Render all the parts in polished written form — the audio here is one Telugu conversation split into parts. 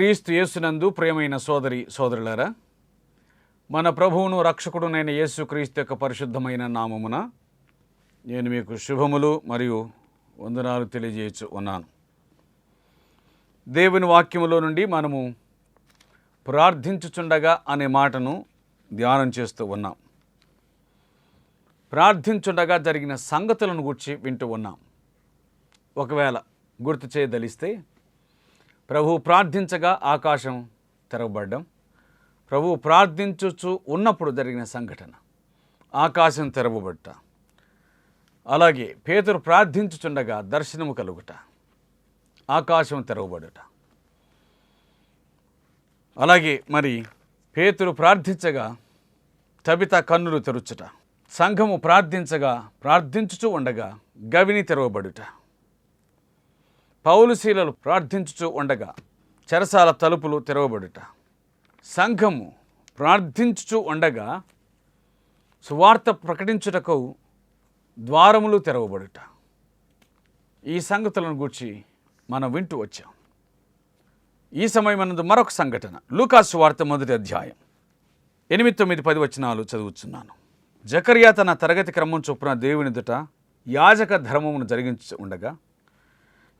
క్రీస్తు యేసునందు ప్రియమైన సోదరులారా, మన ప్రభువును రక్షకుడునైన యేసు క్రీస్తు యొక్క పరిశుద్ధమైన నామమున నేను మీకు శుభములు మరియు వందనాలు తెలియజేయచ్చు ఉన్నాను. దేవుని వాక్యములో నుండి మనము ప్రార్థించుచుండగా అనే మాటను ధ్యానం చేస్తూ ఉన్నాం. ప్రార్థించుండగా జరిగిన సంగతులను గురించి వింటూ ఉన్నాం. ఒకవేళ గుర్తు చేయదలిస్తే, ప్రభువు ప్రార్థించగా ఆకాశం తెరవబడ్డం, ప్రభువు ప్రార్థించుచు ఉన్నప్పుడు జరిగిన సంఘటన ఆకాశం తెరవబడ్డ, అలాగే పేతురు ప్రార్థించుచుండగా దర్శనము కలుగుట, ఆకాశం తెరవబడుట, అలాగే మరి పేతురు ప్రార్థించగా తబిత కన్నులు తెరుచుట, సంఘము ప్రార్థించుచు ఉండగా గవిని తెరవబడుట, పౌలు శీలలు ప్రార్థించుచు ఉండగా చెరసాల తలుపులు తెరవబడుట, సంఘము ప్రార్థించుచు ఉండగా సువార్త ప్రకటించుటకు ద్వారములు తెరవబడుట. ఈ సంగతులను గూర్చి మనం వింటూ వచ్చాం. ఈ సమయమనందు మరొక సంఘటన, లూకా సువార్త 1వ అధ్యాయం 8, 9, 10 వచనాలు చదువుతున్నాను. జకర్యా తన తరగతి క్రమం చొప్పున దేవుని ఎదుట యాజక ధర్మమును జరిగించి ఉండగా,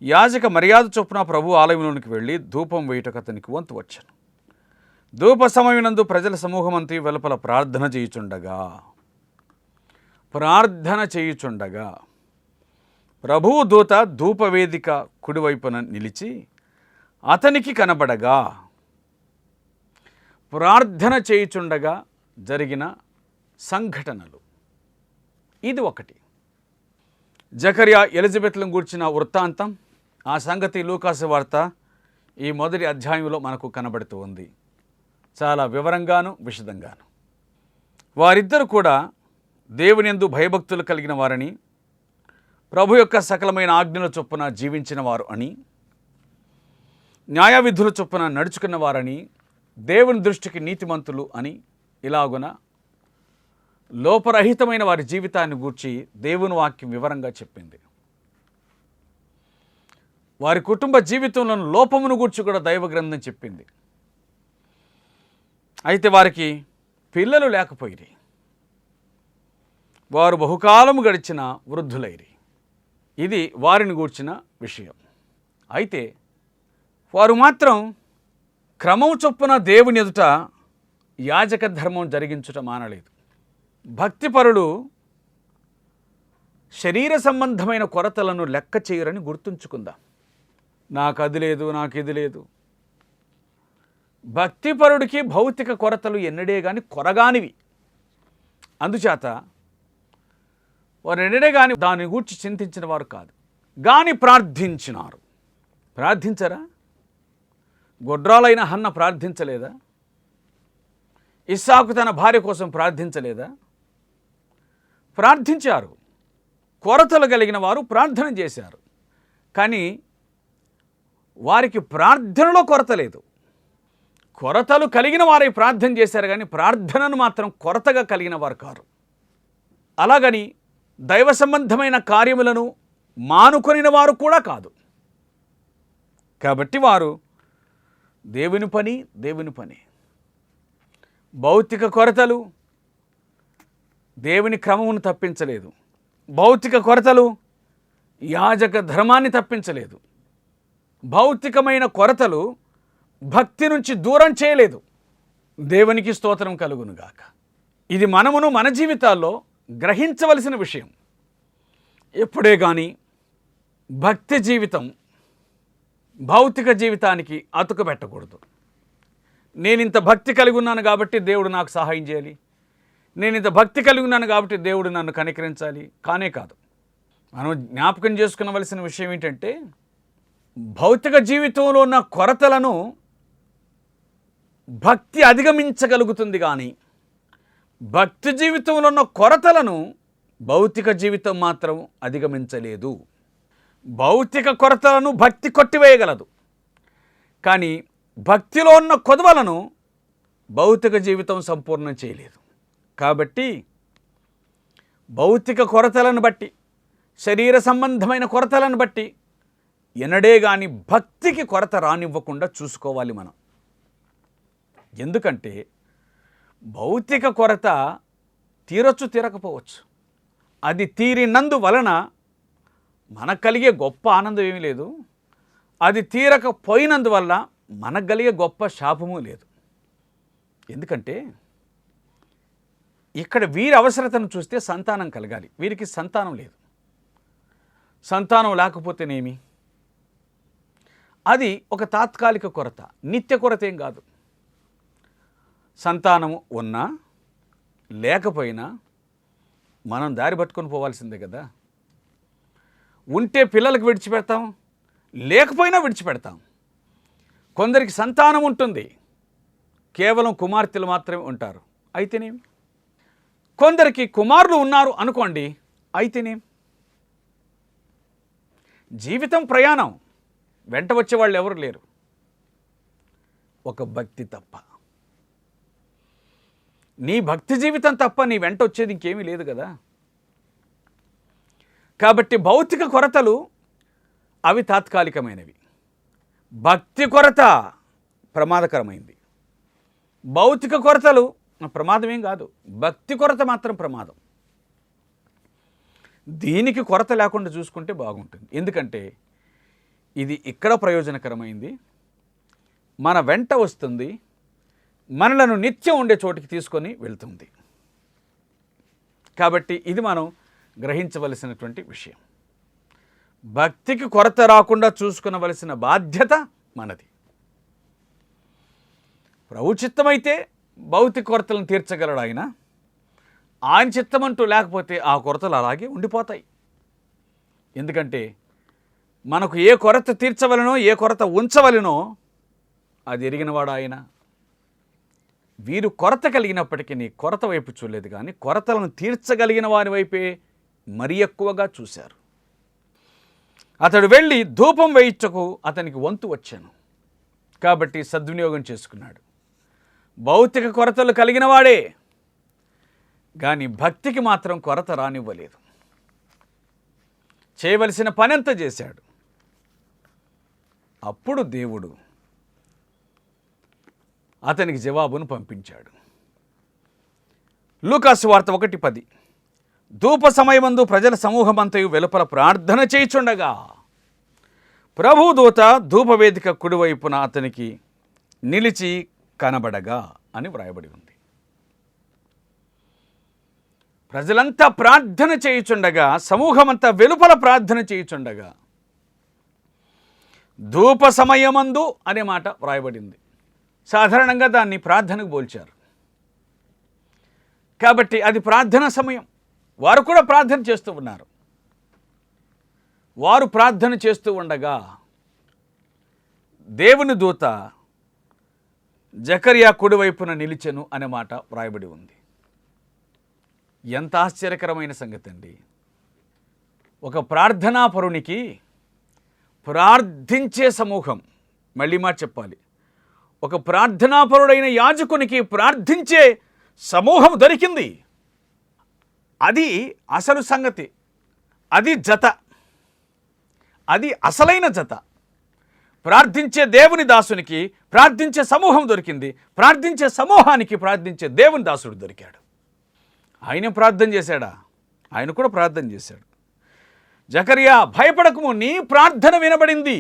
యాజక మర్యాద చొప్పున ప్రభు ఆలయంలోనికి వెళ్ళి ధూపం వేయుటకు అతనికి వంతు వచ్చాను. ధూప సమయనందు ప్రజల సమూహమంతి వెలుపల ప్రార్థన చేయుచుండగా ప్రభువు దూత ధూపవేదిక కుడివైపున నిలిచి అతనికి కనబడగా, ప్రార్థన చేయుచుండగా జరిగిన సంఘటనలు ఇది ఒకటి. జకర్యా ఎలిజబెత్లను గూర్చిన వృత్తాంతం, ఆ సంగతి లూకాసు వార్త ఈ 1వ అధ్యాయంలో మనకు కనబడుతూ ఉంది, చాలా వివరంగాను విశదంగాను. వారిద్దరు కూడా దేవుని యందు భయభక్తులు కలిగిన వారని, ప్రభు యొక్క సకలమైన ఆజ్ఞల చొప్పున జీవించిన వారు అని, న్యాయవిధుల చొప్పున నడుచుకున్న వారని, దేవుని దృష్టికి నీతిమంతులు అని, ఇలాగున లోపరహితమైన వారి జీవితాన్ని గూర్చి దేవుని వాక్యం వివరంగా చెప్పింది. వారి కుటుంబ జీవితంలోని లోపమును గూర్చి కూడా దైవ గ్రంథం చెప్పింది. అయితే వారికి పిల్లలు లేకపోయిరి, వారు బహుకాలము గడిచిన వృద్ధులైరి. ఇది వారిని గూర్చిన విషయం. అయితే వారు మాత్రం క్రమం చొప్పున దేవుని ఎదుట యాజక ధర్మం జరిగించుట మానలేదు. భక్తిపరులు శరీర సంబంధమైన కొరతలను లెక్క చేయరని గుర్తుంచుకుందాం. నాకు అది లేదు, నాకు ఇది లేదు. భక్తిపరుడికి భౌతిక కొరతలు ఎన్నడే కానీ కొరగానివి. అందుచేత వారు ఎన్నడే కానీ దాని గూర్చి చింతించిన వారు కాదు, కానీ ప్రార్థించినారు. ప్రార్థించరా? గొడ్రాలైన హన్న ప్రార్థించలేదా? ఇస్సాకు తన భార్య కోసం ప్రార్థించలేదా? ప్రార్థించారు. కొరతలు కలిగిన వారు ప్రార్థన చేశారు, కానీ వారికి ప్రార్థనలో కొరత లేదు. కొరతలు కలిగిన వారై ప్రార్థన చేశారు, కానీ ప్రార్థనను మాత్రం కొరతగా కలిగిన వారు కారు. అలాగని దైవ సంబంధమైన కార్యములను మానుకొనిన వారు కూడా కాదు. కాబట్టి వారు దేవుని పని. భౌతిక కొరతలు దేవుని క్రమమును తప్పించలేదు. భౌతిక కొరతలు యాజక ధర్మాన్ని తప్పించలేదు. భౌతికమైన కొరతలు భక్తి నుంచి దూరం చేయలేదు. దేవునికి స్తోత్రం కలుగునుగాక. ఇది మనమును మన జీవితాల్లో గ్రహించవలసిన విషయం. ఎప్పుడే కానీ భక్తి జీవితం భౌతిక జీవితానికి అతుకు పెట్టకూడదు. నేను ఇంత భక్తి కలిగి ఉన్నాను కాబట్టి దేవుడు నాకు సహాయం చేయాలి, నేను ఇంత భక్తి కలిగి ఉన్నాను కాబట్టి దేవుడు నన్ను కనికరించాలి, కానే కాదు. మనం జ్ఞాపకం చేసుకునవలసిన విషయం ఏంటంటే, భౌతిక జీవితంలో ఉన్న కొరతలను భక్తి అధిగమించగలుగుతుంది, కానీ భక్తి జీవితంలో ఉన్న కొరతలను భౌతిక జీవితం మాత్రం అధిగమించలేదు. భౌతిక కొరతలను భక్తి కొట్టివేయగలదు, కానీ భక్తిలో ఉన్న కొదవలను భౌతిక జీవితం సంపూర్ణం చేయలేదు. కాబట్టి భౌతిక కొరతలను బట్టి, శరీర సంబంధమైన కొరతలను బట్టి ఎన్నడే కానీ భక్తికి కొరత రానివ్వకుండా చూసుకోవాలి మనం. ఎందుకంటే భౌతిక కొరత తీరొచ్చు, తీరకపోవచ్చు. అది తీరినందువలన మనకు కలిగే గొప్ప ఆనందం ఏమీ లేదు. అది తీరకపోయినందువల్ల మనకు కలిగే గొప్ప శాపము లేదు. ఎందుకంటే ఇక్కడ వీరి అవసరతను చూస్తే సంతానం కలగాలి. వీరికి సంతానం లేదు. సంతానం లేకపోతేనేమి? అది ఒక తాత్కాలిక కొరత, నిత్య కొరత ఏం కాదు. సంతానము ఉన్నా లేకపోయినా మనం దారి పట్టుకొని పోవాల్సిందే కదా. ఉంటే పిల్లలకు విడిచిపెడతాం, లేకపోయినా విడిచిపెడతాం. కొందరికి సంతానం ఉంటుంది, కేవలం కుమార్తెలు మాత్రమే ఉంటారు, అయితేనేమి? కొందరికి కుమారులు ఉన్నారు అనుకోండి, అయితేనేమి? జీవితం ప్రయాణం, వెంట వచ్చేవాళ్ళు ఎవరు లేరు, ఒక భక్తి తప్ప. నీ భక్తి జీవితం తప్ప నీ వెంట వచ్చేది ఇంకేమీ లేదు కదా. కాబట్టి భౌతిక కొరతలు అవి తాత్కాలికమైనవి. భక్తి కొరత ప్రమాదకరమైంది. భౌతిక కొరతలు ప్రమాదమేం కాదు, భక్తి కొరత మాత్రం ప్రమాదం. దీనికి కొరత లేకుండా చూసుకుంటే బాగుంటుంది. ఎందుకంటే ఇది ఇక్కడ ప్రయోజనకరమైంది, మన వెంట వస్తుంది, మనలను నిత్యం ఉండే చోటికి తీసుకొని వెళ్తుంది. కాబట్టి ఇది మనం గ్రహించవలసినటువంటి విషయం. భక్తికి కొరత రాకుండా చూసుకునవలసిన బాధ్యత మనది. ప్రభు చిత్తమైతే భౌతిక కొరతలను తీర్చగలడు ఆయన. ఆయన చిత్తమంటూ లేకపోతే ఆ కొరతలు అలాగే ఉండిపోతాయి. ఎందుకంటే మనకు ఏ కొరత తీర్చవలనో, ఏ కొరత ఉంచవలనో అది ఎరిగినవాడు ఆయన. వీరు కొరత కలిగినప్పటికీ నీ కొరత వైపు చూడలేదు, కానీ కొరతలను తీర్చగలిగిన వారి వైపే మరి ఎక్కువగా చూశారు. అతడు వెళ్ళి ధూపం వేయించకు అతనికి వంతు వచ్చాను. కాబట్టి సద్వినియోగం చేసుకున్నాడు. భౌతిక కొరతలు కలిగిన వాడే, కానీ భక్తికి మాత్రం కొరత రానివ్వలేదు. చేయవలసిన పనంతా చేశాడు. అప్పుడు దేవుడు అతనికి జవాబును పంపించాడు. లూకాసు వార్త 1:10. ధూప సమయమందు ప్రజల సమూహమంతయు వెలుపల ప్రార్థన చేయుచుండగా ప్రభుదూత ధూపవేదిక కుడివైపున అతనికి నిలిచి కనబడగా అని వ్రాయబడి ఉంది. ప్రజలంతా ప్రార్థన చేయుచుండగా, సమూహమంతా వెలుపల ప్రార్థన చేయుచుండగా, ధూప సమయమందు అనే మాట వ్రాయబడింది. సాధారణంగా దాన్ని ప్రార్థనకు పోల్చారు. కాబట్టి అది ప్రార్థన సమయం. వారు కూడా ప్రార్థన చేస్తూ ఉన్నారు. వారు ప్రార్థన చేస్తూ ఉండగా దేవుని దూత జకర్యా కుడివైపున నిలిచెను అనే మాట వ్రాయబడి ఉంది. ఎంత ఆశ్చర్యకరమైన సంగతి అండి. ఒక ప్రార్థనాపరునికి, ప్రార్థించే సమూహం, మళ్ళీ మాట చెప్పాలి, ఒక ప్రార్థనాపరుడైన యాజకునికి ప్రార్థించే సమూహం దొరికింది. అది అసలు సంగతి, అది జత, అది అసలైన జత. ప్రార్థించే దేవుని దాసునికి ప్రార్థించే సమూహం దొరికింది. ప్రార్థించే సమూహానికి ప్రార్థించే దేవుని దాసుడు దొరికాడు. ఆయన ప్రార్థన చేశాడా? ఆయన కూడా ప్రార్థన చేశాడు. జకర్యా భయపడకము, నీ ప్రార్థన వినబడింది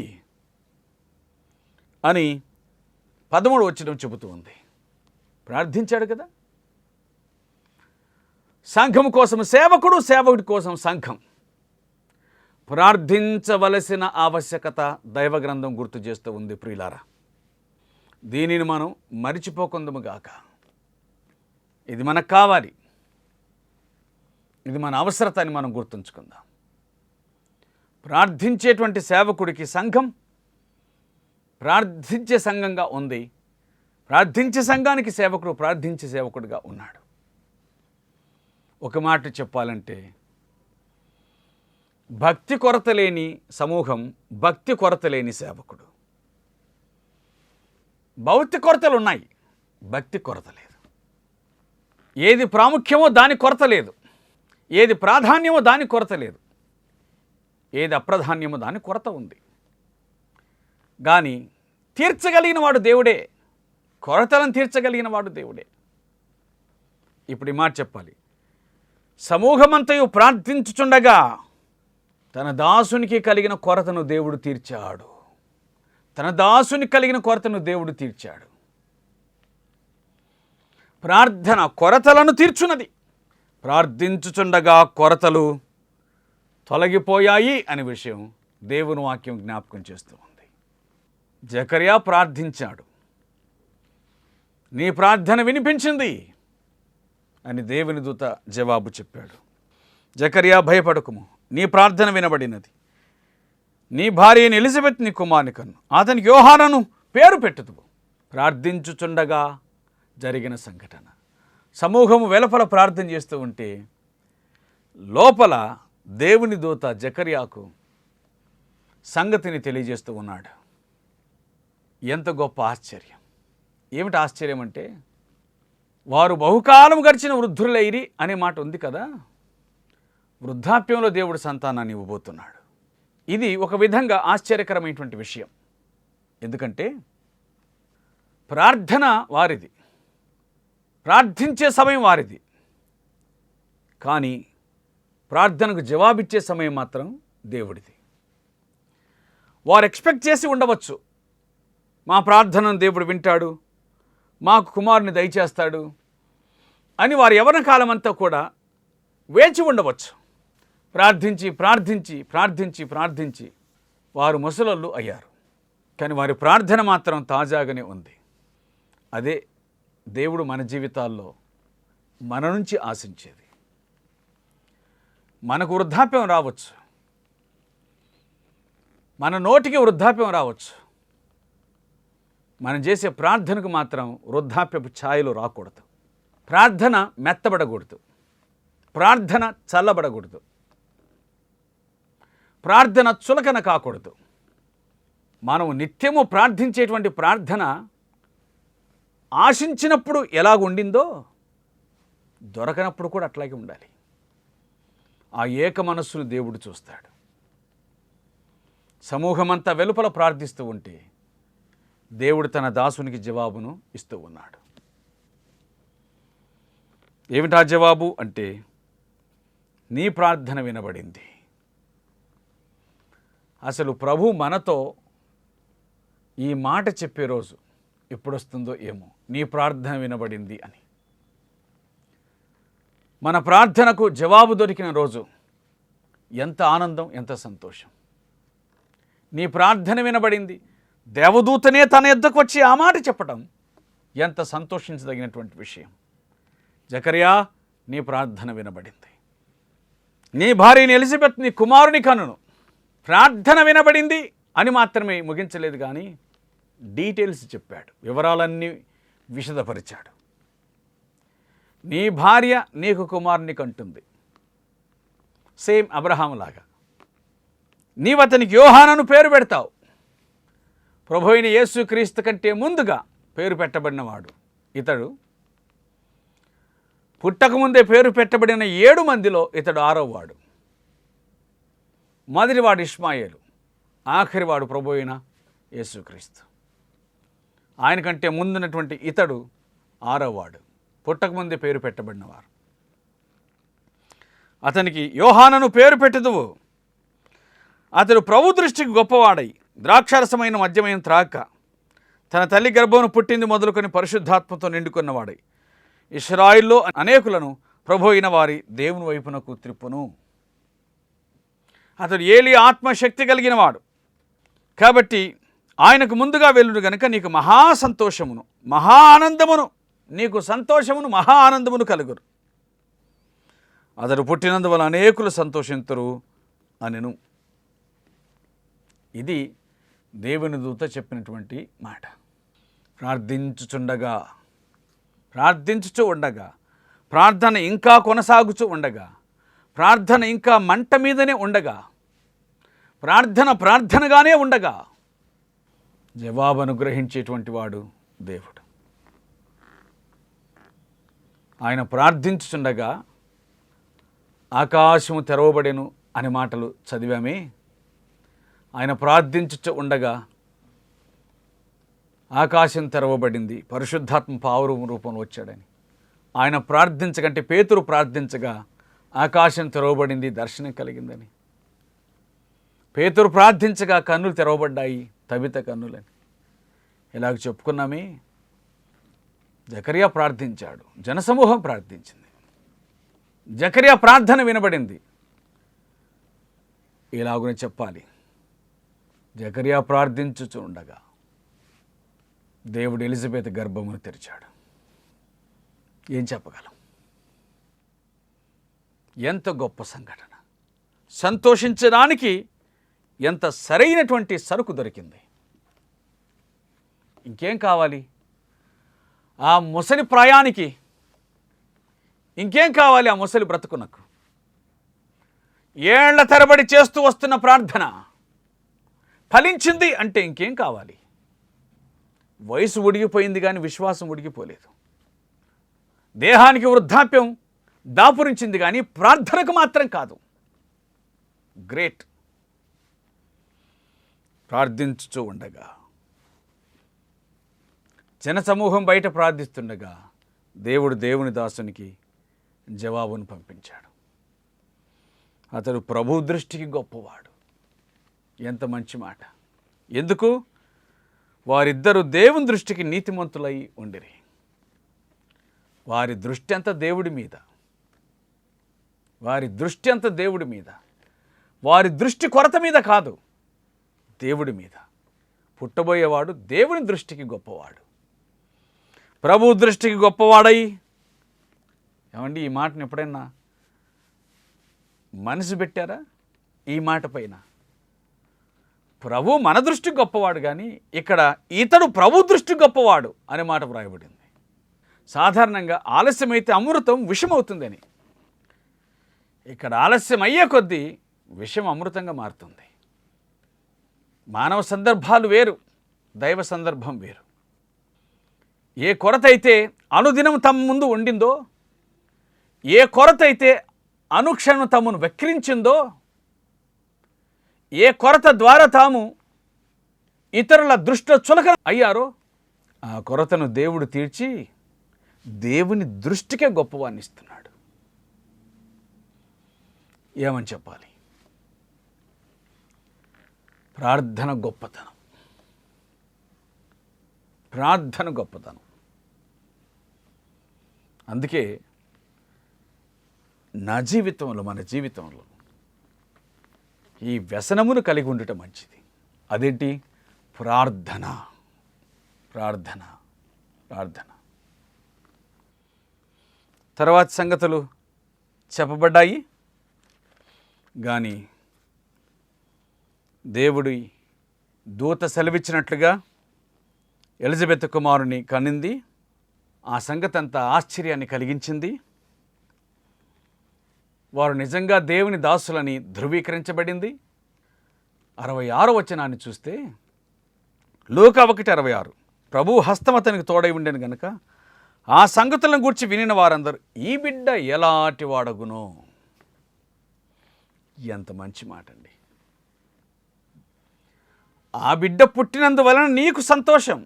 అని 13వ వచనం చెబుతూ ఉంది. ప్రార్థించాడు కదా. సంఘం కోసం సేవకుడు, సేవకుడి కోసం సంఘం. ప్రార్థించవలసిన ఆవశ్యకత దైవ గ్రంథం గుర్తు చేస్తూ ఉంది. ప్రియులారా, దీనిని మనం మరిచిపోకుందుము గాక. ఇది మనకు కావాలి, ఇది మన అవసరత అని మనం గుర్తుంచుకుందాం. ప్రార్థించేటువంటి సేవకుడికి సంఘం ప్రార్థించే సంఘంగా ఉంది. ప్రార్థించే సంఘానికి సేవకుడు ప్రార్థించే సేవకుడిగా ఉన్నాడు. ఒక మాట చెప్పాలంటే, భక్తి కొరత లేని సమూహం, భక్తి కొరత లేని సేవకుడు. భౌతిక కొరతలు ఉన్నాయి, భక్తి కొరత లేదు. ఏది ప్రాముఖ్యమో దాని కొరత లేదు, ఏది ప్రాధాన్యమో దాని కొరత లేదు, ఏది అప్రధాన్యమో దాని కొరత ఉంది. కానీ తీర్చగలిగిన వాడు దేవుడే, కొరతలను తీర్చగలిగిన వాడు దేవుడే. ఇప్పుడు ఈ మాట చెప్పాలి, సమూహమంతయు ప్రార్థించుచుండగా తన దాసునికి కలిగిన కొరతను దేవుడు తీర్చాడు. తన దాసునికి కలిగిన కొరతను దేవుడు తీర్చాడు. ప్రార్థన కొరతలను తీర్చున్నది. ప్రార్థించుచుండగా కొరతలు తొలగిపోయాయి అనే విషయం దేవుని వాక్యం జ్ఞాపకం చేస్తూ ఉంది. జకర్యా ప్రార్థించాడు, నీ ప్రార్థన వినిపించింది అని దేవుని దూత జవాబు చెప్పాడు. జకర్యా, భయపడకుము, నీ ప్రార్థన వినబడినది. నీ భార్య అయిన ఎలిజబెత్ నీ కుమారుని కన్ను, అతనికి యోహానను పేరు పెట్టుదువు. ప్రార్థించుచుండగా జరిగిన సంఘటన. సమూహము వెలుపల ప్రార్థన చేస్తూ ఉంటే లోపల దేవుని దూత జకర్యాకు సంగతిని తెలియజేస్తూ ఉన్నాడు. ఎంత గొప్ప ఆశ్చర్యం! ఏమిటి ఆశ్చర్యం అంటే, వారు బహుకాలం గడిచిన వృద్ధులైరి అనే మాట ఉంది కదా. వృద్ధాప్యంలో దేవుడు సంతానాన్ని ఇవ్వబోతున్నాడు. ఇది ఒక విధంగా ఆశ్చర్యకరమైనటువంటి విషయం. ఎందుకంటే ప్రార్థన వారిది, ప్రార్థించే సమయం వారిది, కానీ ప్రార్థనకు జవాబిచ్చే సమయం మాత్రం దేవుడిది. వారు ఎక్స్పెక్ట్ చేసి ఉండవచ్చు, మా ప్రార్థనను దేవుడు వింటాడు, మాకు కుమారుని దయచేస్తాడు అని వారి యవ్వన కాలమంతా కూడా వేచి ఉండవచ్చు. ప్రార్థించి ప్రార్థించి ప్రార్థించి ప్రార్థించి వారు ముసలోళ్ళు అయ్యారు. కానీ వారి ప్రార్థన మాత్రం తాజాగానే ఉంది. అదే దేవుడు మన జీవితాల్లో మన నుంచి ఆశించేది. మనకు వృద్ధాప్యం రావచ్చు, మన నోటికి వృద్ధాప్యం రావచ్చు, మనం చేసే ప్రార్థనకు మాత్రం వృద్ధాప్యపు ఛాయలు రాకూడదు. ప్రార్థన మెత్తబడకూడదు, ప్రార్థన చల్లబడకూడదు, ప్రార్థన చులకన కాకూడదు. మనం నిత్యము ప్రార్థించేటువంటి ప్రార్థన ఆశించినప్పుడు ఎలాగుండిందో దొరకనప్పుడు కూడా అట్లాగే ఉండాలి. ఆ ఏక మనస్సును దేవుడు చూస్తాడు. సమూహమంతా వెలుపల ప్రార్థిస్తూ ఉంటే దేవుడు తన దాసునికి జవాబును ఇస్తూ ఉన్నాడు. ఏమిటా జవాబు అంటే, నీ ప్రార్థన వినబడింది. అసలు ప్రభు మనతో ఈ మాట చెప్పే రోజు ఎప్పుడొస్తుందో ఏమో, నీ ప్రార్థన వినబడింది అని. మన ప్రార్థనకు జవాబు దొరికిన రోజు ఎంత ఆనందం, ఎంత సంతోషం. నీ ప్రార్థన వినబడింది, దేవదూతనే తన యొద్దకు వచ్చి ఆ మాట చెప్పడం ఎంత సంతోషించదగినటువంటి విషయం. జకర్యా, నీ ప్రార్థన వినబడింది. నీ భార్యని ఎలిజబెత్ నీ కుమారుని కనును. ప్రార్థన వినబడింది అని మాత్రమే ముగించలేదు, కానీ డీటెయిల్స్ చెప్పాడు, వివరాలన్నీ విశదపరిచాడు. నీ భార్య నీకు కుమారుని కంటుంది, సేమ్ అబ్రహాం లాగా. నీవు అతనికి యోహానను పేరు పెడతావు. ప్రభు అయిన యేసుక్రీస్తు కంటే ముందుగా పేరు పెట్టబడినవాడు ఇతడు. పుట్టకముందే పేరు పెట్టబడిన 7 మందిలో ఇతడు 6వ వాడు. మొదటివాడు ఇష్మాయేలు, ఆఖరివాడు ప్రభు అయిన యేసుక్రీస్తు. ఆయన కంటే ముందున్నటువంటి ఇతడు 6వ వాడు, పుట్టకముందే పేరు పెట్టబడినవారు. అతనికి యోహానను పేరు పెట్టుదువు. అతడు ప్రభు దృష్టికి గొప్పవాడై ద్రాక్షారసమైన మద్యమైన త్రాక, తన తల్లి గర్భమును పుట్టింది మొదలుకొని పరిశుద్ధాత్మతో నిండుకున్నవాడై ఇశ్రాయిల్లో అనేకులను ప్రభు అయిన వారి దేవుని వైపునకు త్రిప్పును. అతడు ఏలి ఆత్మశక్తి కలిగిన వాడు కాబట్టి ఆయనకు ముందుగా వెళ్ళును గనుక నీకు మహా సంతోషమును మహా ఆనందమును, నీకు సంతోషమును మహా ఆనందమును కలుగురు. అతడు పుట్టినందువల్ల అనేకులు సంతోషింతురు అనెను. ఇది దేవుని దూత చెప్పినటువంటి మాట. ప్రార్థించుచు ఉండగా, ప్రార్థన ఇంకా కొనసాగుచూ ఉండగా, ప్రార్థన ఇంకా మంట మీదనే ఉండగా, ప్రార్థనగానే ఉండగా జవాబు అనుగ్రహించేటువంటి వాడు దేవుడు. ఆయన ప్రార్థించుచుండగా ఆకాశము తెరవబడెను అనే మాటలు చదివామే. ఆయన ప్రార్థించుచు ఉండగా ఆకాశం తెరవబడింది, పరిశుద్ధాత్మ పావురం రూపంలో వచ్చాడని. ఆయన ప్రార్థించకంటే పేతురు ప్రార్థించగా ఆకాశం తెరవబడింది, దర్శనం కలిగిందని. పేతురు ప్రార్థించగా కన్నులు తెరవబడ్డాయి, తబిత కన్నులని. ఇలాగ చెప్పుకున్నామే. జకర్యా ప్రార్థించాడు, జనసమూహం ప్రార్థించింది, జకర్యా ప్రార్థన వినబడింది. ఇలాగునే చెప్పాలి. జకర్యా ప్రార్థించుచు ఉండగా దేవుడు ఎలిజబెత్ గర్భమును తెరిచాడు. ఏం చెప్పగలం? ఎంత గొప్ప సంఘటన! సంతోషించడానికి ఎంత సరైనటువంటి సరుకు దొరికింది. ఇంకేం కావాలి? ఆ ముసలి ప్రాయానికి ఇంకేం కావాలి? ఆ ముసలి బ్రతుకునకు ఏళ్ల తరబడి చేస్తూ వస్తున్న ప్రార్థన ఫలించింది అంటే ఇంకేం కావాలి? వయసు ఉడిగిపోయింది కానీ విశ్వాసం ఉడిగిపోలేదు. దేహానికి వృద్ధాప్యం దాపురించింది కానీ ప్రార్థనకు మాత్రం కాదు. గ్రేట్. ప్రార్థించుతూ ఉండగా, జనసమూహం బయట ప్రార్థిస్తుండగా దేవుడు దేవుని దాసునికి జవాబును పంపించాడు. అతడు ప్రభు దృష్టికి గొప్పవాడు. ఎంత మంచి మాట! ఎందుకు? వారిద్దరూ దేవుని దృష్టికి నీతిమంతులై ఉండిరి. వారి దృష్టి అంతా దేవుడి మీద, వారి దృష్టి అంతా దేవుడి మీద, వారి దృష్టి కొరత మీద కాదు, దేవుడి మీద. పుట్టబోయేవాడు దేవుని దృష్టికి గొప్పవాడు, ప్రభు దృష్టికి గొప్పవాడై. ఏమండి, ఈ మాటను ఎప్పుడైనా మనసు పెట్టారా? ఈ మాట పైన ప్రభు మన దృష్టికి గొప్పవాడు కానీ ఇక్కడ ఇతడు ప్రభు దృష్టికి గొప్పవాడు అనే మాట వ్రాయబడింది. సాధారణంగా ఆలస్యమైతే అమృతం విషమవుతుందని, ఇక్కడ ఆలస్యం అయ్యే కొద్దీ విషం అమృతంగా మారుతుంది. మానవ సందర్భాలు వేరు, దైవ సందర్భం వేరు. ఏ కొరత అయితే అనుదినం తమ ముందు ఉండిందో, ఏ కొరత అయితే అనుక్షణం తమను వెక్కిరించిందో, ఏ కొరత ద్వారా తాము ఇతరుల దృష్టిలో చులకన అయ్యారో, ఆ కొరతను దేవుడు తీర్చి దేవుని దృష్టికే గొప్పవాన్ని ఇస్తున్నాడు. ఏమని చెప్పాలి? ప్రార్థన గొప్పతనం, ప్రార్థన గొప్పతనం. అందుకే నా జీవితంలో, మన జీవితంలో ఈ వ్యసనమును కలిగి ఉండటం మంచిది. అదేంటి? ప్రార్థన, ప్రార్థన, ప్రార్థన. తర్వాత సంగతులు చెప్పబడ్డాయి కానీ దేవుడి దూత సెలవిచ్చినట్లుగా ఎలిజబెత్ కుమారుని కనింది. ఆ సంగతి అంతా ఆశ్చర్యాన్ని కలిగించింది. వారు నిజంగా దేవుని దాసులని ధృవీకరించబడింది. 66వ వచనాన్ని చూస్తే, లూకా 1:66, ప్రభు హస్తం అతనికి తోడై ఉండేను గనుక ఆ సంగతులను గూర్చి వినిన వారందరూ ఈ బిడ్డ ఎలాంటి వాడగునో. ఎంత మంచి మాట అండి! ఆ బిడ్డ పుట్టినందువలన నీకు సంతోషం,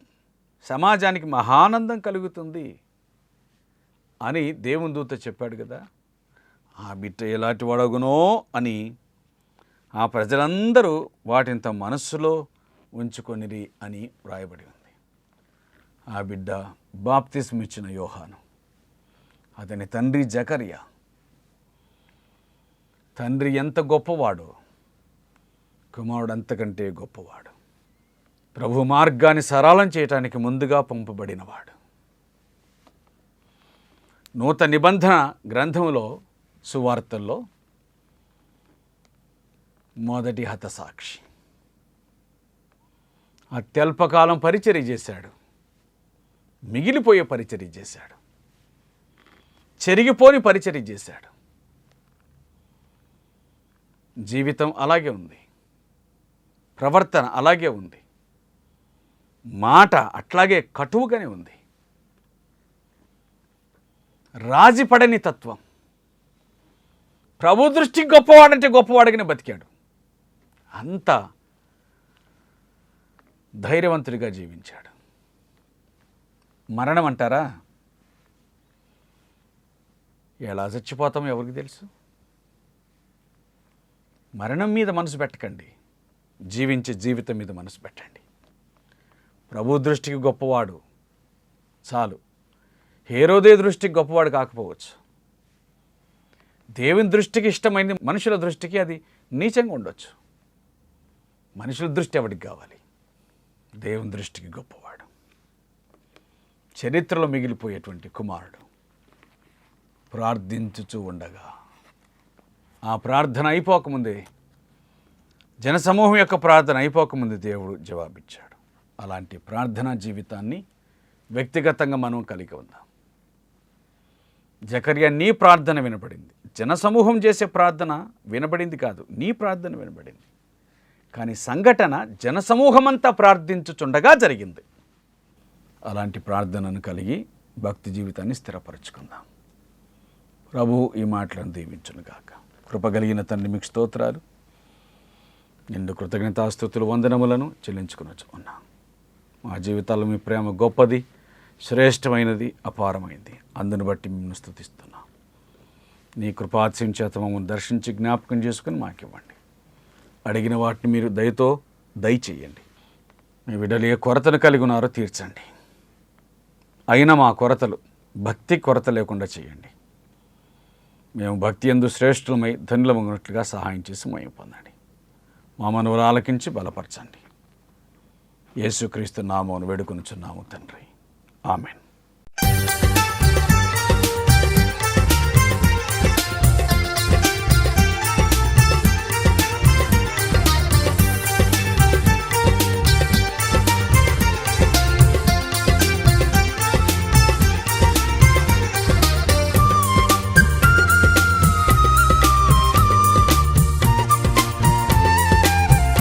సమాజానికి మహానందం కలుగుతుంది అని దేవుని దూత చెప్పాడు కదా. ఆ బిడ్డ ఎలాంటి వాడగునో అని ఆ ప్రజలందరూ వాటిని తమ మనస్సులో ఉంచుకొనిరి అని వ్రాయబడి ఉంది. ఆ బిడ్డ బాప్తిస్మం ఇచ్చిన యోహాను, అతని తండ్రి జకర్యా. తండ్రి ఎంత గొప్పవాడో కుమారుడు అంతకంటే గొప్పవాడు. ప్రభు మార్గాన్ని సరళం చేయటానికి ముందుగా పంపబడినవాడు. నూతన నిబంధన గ్రంథంలో, సువార్తల్లో మొదటి హతసాక్షి. అత్యల్పకాలం పరిచర్య చేశాడు, మిగిలిపోయే పరిచర్య చేశాడు, చెరిగిపోని పరిచర్య చేశాడు. జీవితం అలాగే ఉంది, ప్రవర్తన అలాగే ఉంది, మాట అట్లాగే కటువుగానే ఉంది. రాజీపడని తత్వం. ప్రభు దృష్టికి గొప్పవాడంటే గొప్పవాడిగానే బతికాడు. అంత ధైర్యవంతుడిగా జీవించాడు. మరణం అంటారా? ఎలా చచ్చిపోతామో ఎవరికి తెలుసు? మరణం మీద మనసు పెట్టకండి, జీవించే జీవితం మీద మనసు పెట్టండి. ప్రభు దృష్టికి గొప్పవాడు చాలు, హేరోదే దృష్టికి గొప్పవాడు కాకపోవచ్చు. దేవుని దృష్టికి ఇష్టమైంది మనుషుల దృష్టికి అది నీచంగా ఉండొచ్చు. మనుషుల దృష్టి ఎవరికి కావాలి? దేవుని దృష్టికి గొప్పవాడు, చరిత్రలో మిగిలిపోయేటువంటి కుమారుడు. ప్రార్థించుచూ ఉండగా, ఆ ప్రార్థన అయిపోకముందే, జనసమూహం యొక్క ప్రార్థన అయిపోకముందే దేవుడు జవాబిచ్చాడు. అలాంటి ప్రార్థనా జీవితాన్ని వ్యక్తిగతంగా మనం కలిగి ఉందాం. జకర్యా నీ ప్రార్థన వినబడింది. జనసమూహం చేసే ప్రార్థన వినబడింది కాదు, నీ ప్రార్థన వినబడింది. కానీ సంఘటన జనసమూహమంతా ప్రార్థించుచుండగా జరిగింది. అలాంటి ప్రార్థనను కలిగి భక్తి జీవితాన్ని స్థిరపరచుకుందాం. ప్రభు ఈ మాటలను దీవించునుగాక. కృపగలిగిన తండ్రి, మీకు స్తోత్రాలు, నిండు కృతజ్ఞతాస్తుతులు, వందనములను చెల్లించుకునొచ్చు ఉన్నాం. మా జీవితాల్లో మీ ప్రేమ గొప్పది, శ్రేష్టమైనది, అపారమైంది. అందును బట్టి మిమ్మల్ని స్తుతిస్తున్నాం. నీ కృపాతిశయం చేత మమ్మల్ని దర్శించి జ్ఞాపకం చేసుకుని మాకివ్వండి. అడిగిన వాటిని మీరు దయతో దయచేయండి. మీ బిడ్డలు ఏ కొరతను కలిగి ఉన్నారో తీర్చండి. అయినా మా కొరతలు భక్తి కొరత లేకుండా చేయండి. మేము భక్తి యందు శ్రేష్ఠులమై ధన్యులమగినట్లుగా సహాయం చేసి మహిమ పొందండి. మా మనవులు ఆలకించి బలపరచండి. యేసుక్రీస్తు నామమున వేడుకొనుచున్నాము తండ్రి. ఆమెన్.